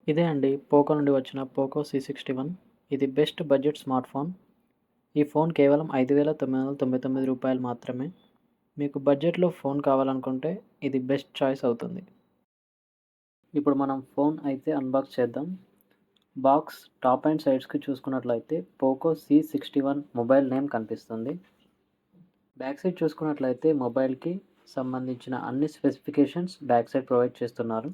ఇదే అండి పోకో నుండి వచ్చిన పోకో C61. ఇది బెస్ట్ బడ్జెట్ స్మార్ట్ ఫోన్. ఈ ఫోన్ కేవలం రూ. 5,999 మాత్రమే. మీకు బడ్జెట్‌లో ఫోన్ కావాలనుకుంటే ఇది బెస్ట్ చాయిస్ అవుతుంది. ఇప్పుడు మనం ఫోన్ అయితే అన్బాక్స్ చేద్దాం. బాక్స్ టాప్ అండ్ సైడ్స్‌కి చూసుకున్నట్లయితే పోకో C61 మొబైల్ నేమ్ కనిపిస్తుంది. బ్యాక్ సైడ్ చూసుకున్నట్లయితే మొబైల్‌కి సంబంధించిన అన్ని స్పెసిఫికేషన్స్ బ్యాక్ సైడ్ ప్రొవైడ్ చేస్తున్నారు.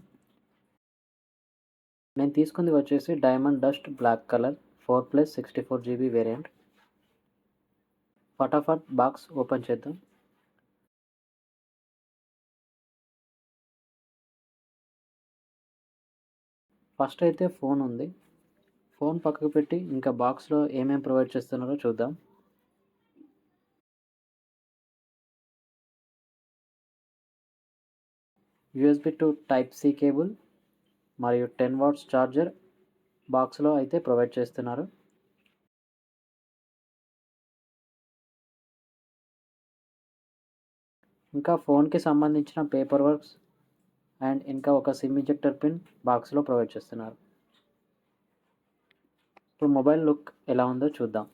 నేను తీసుకుంది వచ్చేసి diamond dust black colour 4+64 GB variant. ఫటాఫట్ బాక్స్ ఓపెన్ చేద్దాం. ఫస్ట్ అయితే ఫోన్ ఉంది. ఫోన్ పక్కకు పెట్టి ఇంకా బాక్స్‌లో ఏమేం ప్రొవైడ్ చేస్తున్నారో చూద్దాం. USB to type C cable మరియు 10 వాట్స్ ఛార్జర్ బాక్స్‌లో అయితే ప్రొవైడ్ చేస్తున్నారు. ఇంకా ఫోన్‌కి సంబంధించిన పేపర్ వర్క్స్ అండ్ ఇంకా ఒక సిమ్ ఇంజెక్టర్ పిన్ బాక్స్‌లో ప్రొవైడ్ చేస్తున్నారు. ఇప్పుడు మొబైల్ లుక్ ఎలా ఉందో చూద్దాం.